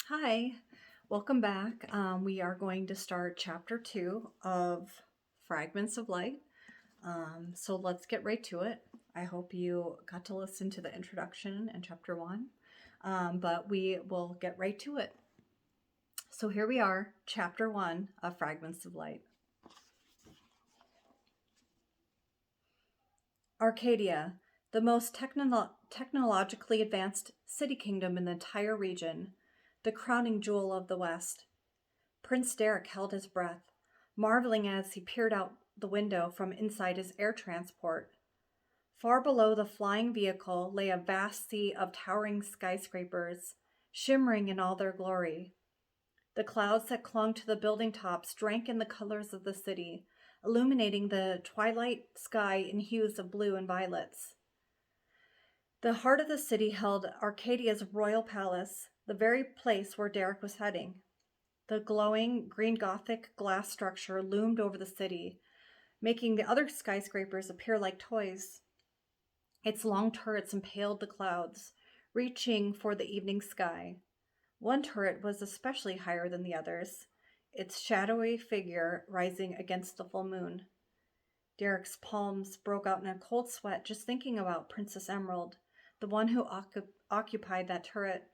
Hi, welcome back. We are going to start chapter 2 of Fragments of Light. So let's get right to it. I hope you got to listen to the introduction in chapter 1, but we will get right to it. So here we are, chapter 1 of Fragments of Light. Arcadia, the most technologically advanced city kingdom in the entire region, the crowning jewel of the West. Prince Derek held his breath, marveling as he peered out the window from inside his air transport. Far below the flying vehicle lay a vast sea of towering skyscrapers, shimmering in all their glory. The clouds that clung to the building tops drank in the colors of the city, illuminating the twilight sky in hues of blue and violets. The heart of the city held Arcadia's royal palace, the very place where Derek was heading. The glowing green Gothic glass structure loomed over the city, making the other skyscrapers appear like toys. Its long turrets impaled the clouds, reaching for the evening sky. One turret was especially higher than the others, its shadowy figure rising against the full moon. Derek's palms broke out in a cold sweat just thinking about Princess Emerald, the one who occupied that turret.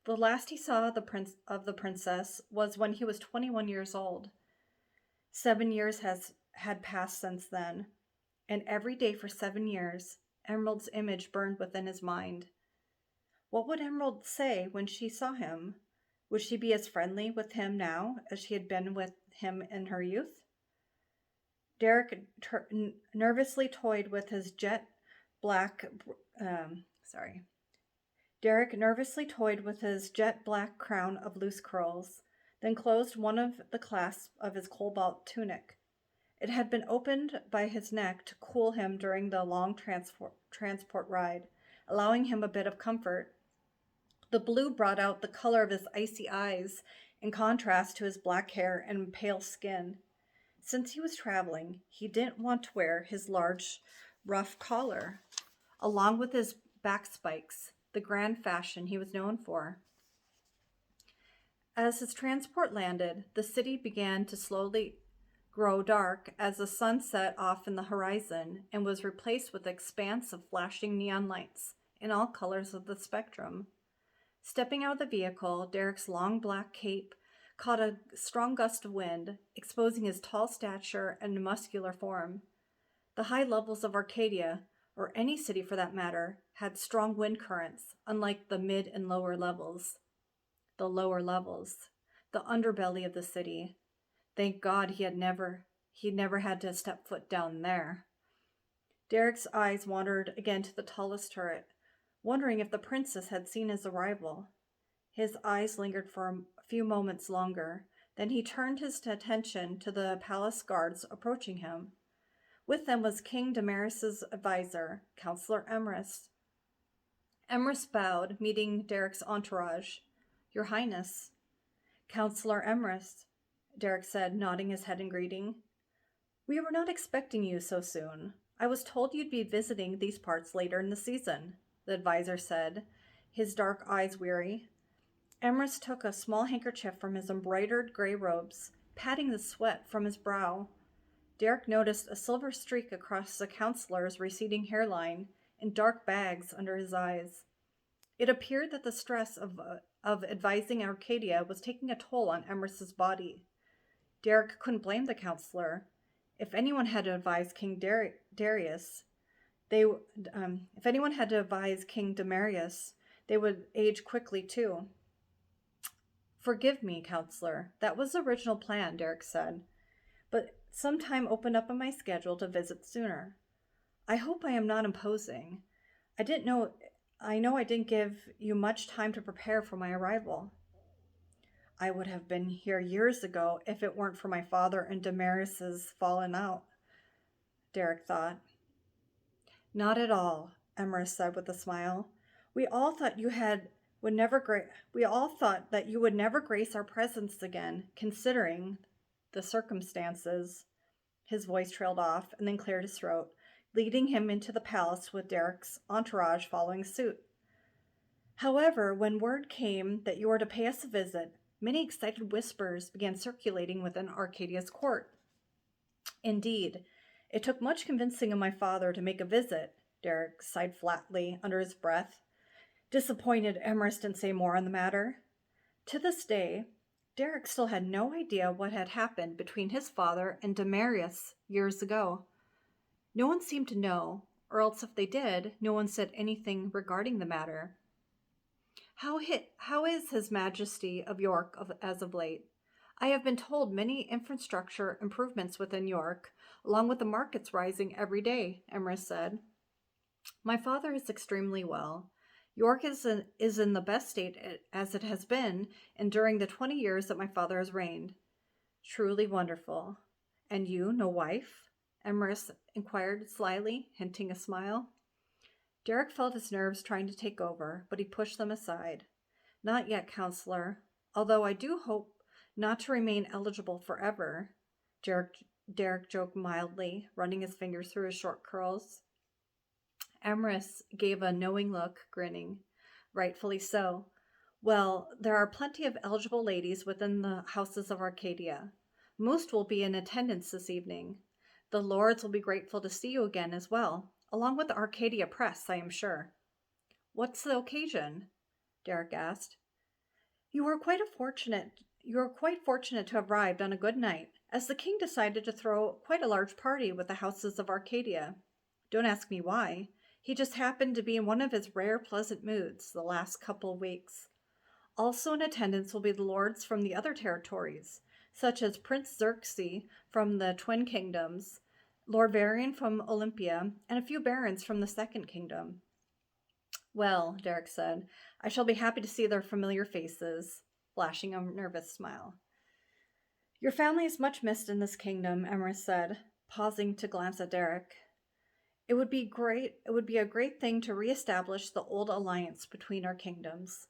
The last he saw of the princess was when he was 21 years old. 7 years had passed since then, and every day for 7 years, Emerald's image burned within his mind. What would Emerald say when she saw him? Would she be as friendly with him now as she had been with him in her youth? Derek nervously toyed with his jet black. Sorry. Derek nervously toyed with his jet black crown of loose curls, then closed one of the clasps of his cobalt tunic. It had been opened by his neck to cool him during the long transport ride, allowing him a bit of comfort. The blue brought out the color of his icy eyes in contrast to his black hair and pale skin. Since he was traveling, he didn't want to wear his large, rough collar, along with his back spikes, the grand fashion he was known for. As his transport landed, the city began to slowly grow dark as the sun set off in the horizon and was replaced with an expanse of flashing neon lights in all colors of the spectrum. Stepping out of the vehicle, Derek's long black cape caught a strong gust of wind, exposing his tall stature and muscular form. The high levels of Arcadia, or any city for that matter, had strong wind currents, unlike the mid and lower levels. The lower levels, the underbelly of the city. Thank God he'd never had to step foot down there. Derek's eyes wandered again to the tallest turret, wondering if the princess had seen his arrival. His eyes lingered for a few moments longer, then he turned his attention to the palace guards approaching him. With them was King Damaris's advisor, Counselor Emrys. Emrys bowed, meeting Derek's entourage. Your Highness. Counselor Emrys, Derek said, nodding his head in greeting. We were not expecting you so soon. I was told you'd be visiting these parts later in the season, the advisor said, his dark eyes weary. Emrys took a small handkerchief from his embroidered gray robes, patting the sweat from his brow. Derek noticed a silver streak across the counselor's receding hairline and dark bags under his eyes. It appeared that the stress of advising Arcadia was taking a toll on Emrys's body. Derek couldn't blame the counselor. If anyone had to advise King Darius, if anyone had to advise King Demarius, they would age quickly too. Forgive me, counselor. That was the original plan, Derek said. But some time opened up in my schedule to visit sooner. I hope I am not imposing. I know I didn't give you much time to prepare for my arrival. I would have been here years ago if it weren't for my father and Damaris's falling out, Derek thought. Not at all, Emrys said with a smile. We all thought that you would never grace our presence again, considering the circumstances. His voice trailed off and then cleared his throat, leading him into the palace with Derek's entourage following suit. However, when word came that you were to pay us a visit, many excited whispers began circulating within Arcadia's court. Indeed, it took much convincing of my father to make a visit, Derek sighed flatly under his breath, disappointed Emerus didn't say more on the matter. To this day, Derek still had no idea what had happened between his father and Demarius years ago. No one seemed to know, or else if they did, no one said anything regarding the matter. How is His Majesty of York as of late? I have been told many infrastructure improvements within York, along with the markets rising every day, Emrys said. My father is extremely well. York is in the best state as it has been and during the 20 years that my father has reigned. Truly wonderful. And you, no wife? Emrys inquired slyly, hinting a smile. Derek felt his nerves trying to take over, but he pushed them aside. Not yet, counselor, although I do hope not to remain eligible forever. Derek joked mildly, running his fingers through his short curls. Emrys gave a knowing look, grinning. Rightfully so. Well, there are plenty of eligible ladies within the houses of Arcadia. Most will be in attendance this evening. The lords will be grateful to see you again as well, along with the Arcadia press, I am sure. What's the occasion? Derek asked. You are quite fortunate to have arrived on a good night, as the king decided to throw quite a large party with the houses of Arcadia. Don't ask me why. He just happened to be in one of his rare pleasant moods the last couple of weeks. Also in attendance will be the lords from the other territories, such as Prince Xerxes from the Twin Kingdoms, Lord Varian from Olympia, and a few barons from the Second Kingdom. Well, Derek said, I shall be happy to see their familiar faces, flashing a nervous smile. Your family is much missed in this kingdom, Emrys said, pausing to glance at Derek. It would be a great thing to reestablish the old alliance between our kingdoms.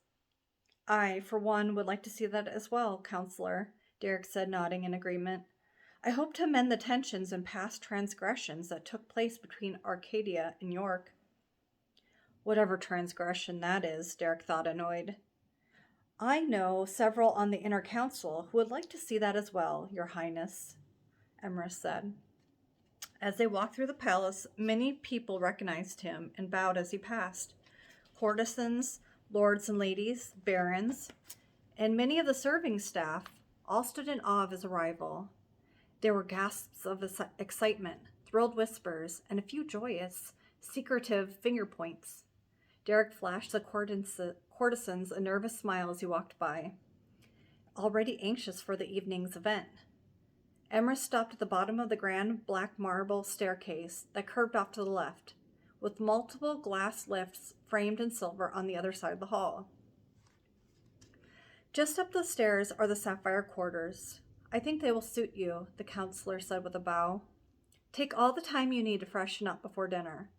I, for one, would like to see that as well, Counselor, Derek said, nodding in agreement. I hope to amend the tensions and past transgressions that took place between Arcadia and York. Whatever transgression that is, Derek thought, annoyed. I know several on the inner council who would like to see that as well, Your Highness, Emrys said. As they walked through the palace, many people recognized him and bowed as he passed. Courtesans, lords and ladies, barons, and many of the serving staff all stood in awe of his arrival. There were gasps of excitement, thrilled whispers, and a few joyous, secretive finger points. Derek flashed the courtesans a nervous smile as he walked by, already anxious for the evening's event. Emrys stopped at the bottom of the grand black marble staircase that curved off to the left, with multiple glass lifts framed in silver on the other side of the hall. Just up the stairs are the sapphire quarters. I think they will suit you, the counselor said with a bow. Take all the time you need to freshen up before dinner.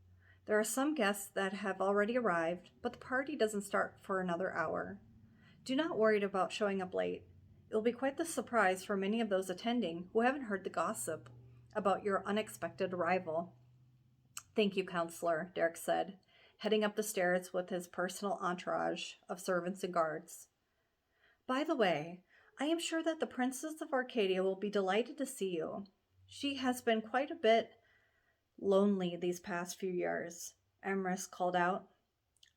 There are some guests that have already arrived, but the party doesn't start for another hour. Do not worry about showing up late. It will be quite the surprise for many of those attending who haven't heard the gossip about your unexpected arrival. Thank you, Counselor, Derek said, heading up the stairs with his personal entourage of servants and guards. By the way, I am sure that the Princess of Arcadia will be delighted to see you. She has been quite a bit lonely these past few years, Emrys called out.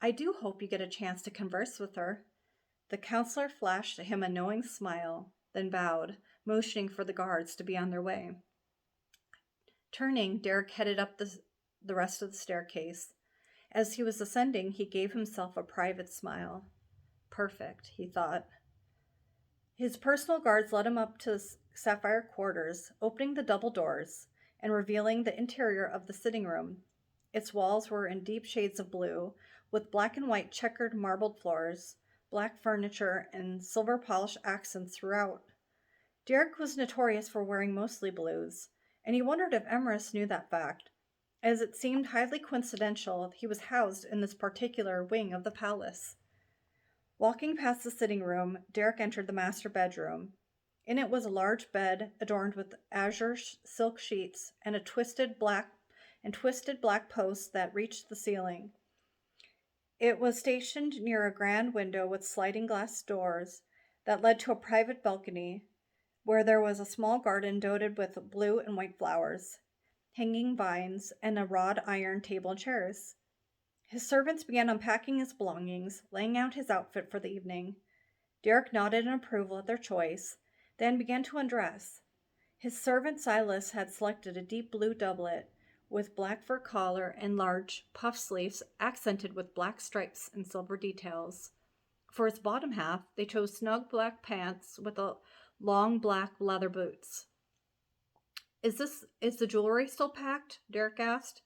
I do hope you get a chance to converse with her. The counselor flashed at him a knowing smile, then bowed, motioning for the guards to be on their way. Turning, Derek headed up the rest of the staircase. As he was ascending, he gave himself a private smile. Perfect, he thought. His personal guards led him up to the sapphire quarters, opening the double doors and revealing the interior of the sitting room. Its walls were in deep shades of blue, with black and white checkered marbled floors, black furniture, and silver polished accents throughout. Derek was notorious for wearing mostly blues, and he wondered if Emrys knew that fact, as it seemed highly coincidental he was housed in this particular wing of the palace. Walking past the sitting room, Derek entered the master bedroom. In it was a large bed adorned with azure silk sheets and twisted black posts that reached the ceiling. It was stationed near a grand window with sliding glass doors that led to a private balcony where there was a small garden dotted with blue and white flowers, hanging vines, and a wrought iron table and chairs. His servants began unpacking his belongings, laying out his outfit for the evening. Derek nodded in approval at their choice, then began to undress. His servant Silas had selected a deep blue doublet with black fur collar and large puff sleeves accented with black stripes and silver details. For his bottom half, they chose snug black pants with long black leather boots. Is the jewelry still packed? Derek asked.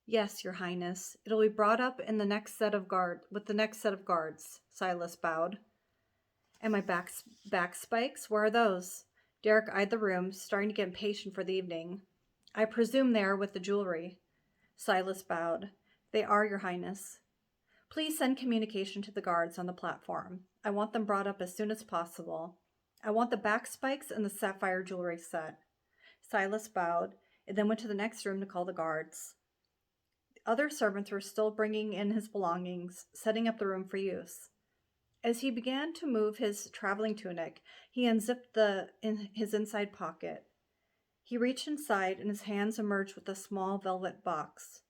Yes, Your Highness. It'll be brought up in the next set of guards, Silas bowed. And my back spikes? Where are those? Derek eyed the room, starting to get impatient for the evening. I presume they are with the jewelry. Silas bowed. They are, Your Highness. Please send communication to the guards on the platform. I want them brought up as soon as possible. I want the back spikes and the sapphire jewelry set. Silas bowed and then went to the next room to call the guards. The other servants were still bringing in his belongings, setting up the room for use. As he began to move his traveling tunic, he unzipped his inside pocket. He reached inside, and his hands emerged with a small velvet box.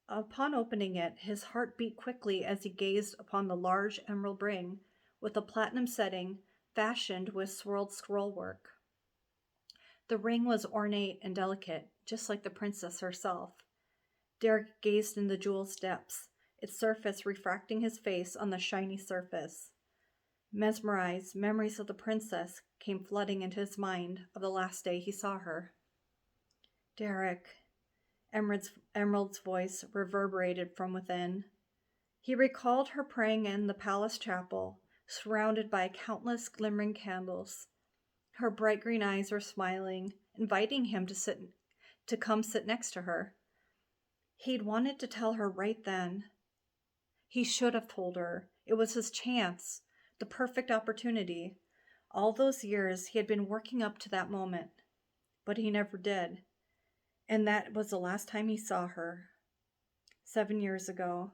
Upon opening it, his heart beat quickly as he gazed upon the large emerald ring with a platinum setting fashioned with swirled scrollwork. The ring was ornate and delicate, just like the princess herself. Derek gazed in the jewel's depths, its surface refracting his face on the shiny surface. Mesmerized, memories of the princess came flooding into his mind of the last day he saw her. Derek, Emerald's voice reverberated from within. He recalled her praying in the palace chapel, surrounded by countless glimmering candles. Her bright green eyes were smiling, inviting him to come sit next to her. He'd wanted to tell her right then. He should have told her. It was his chance, the perfect opportunity. All those years he had been working up to that moment, but he never did. And that was the last time he saw her. 7 years ago.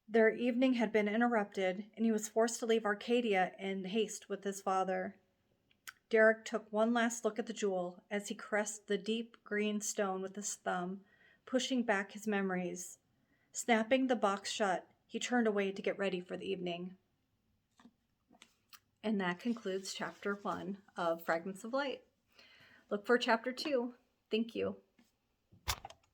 Their evening had been interrupted, and he was forced to leave Arcadia in haste with his father. Derek took one last look at the jewel as he caressed the deep green stone with his thumb, pushing back his memories. Snapping the box shut, he turned away to get ready for the evening. And that concludes Chapter 1 of Fragments of Light. Look for Chapter 2. Thank you.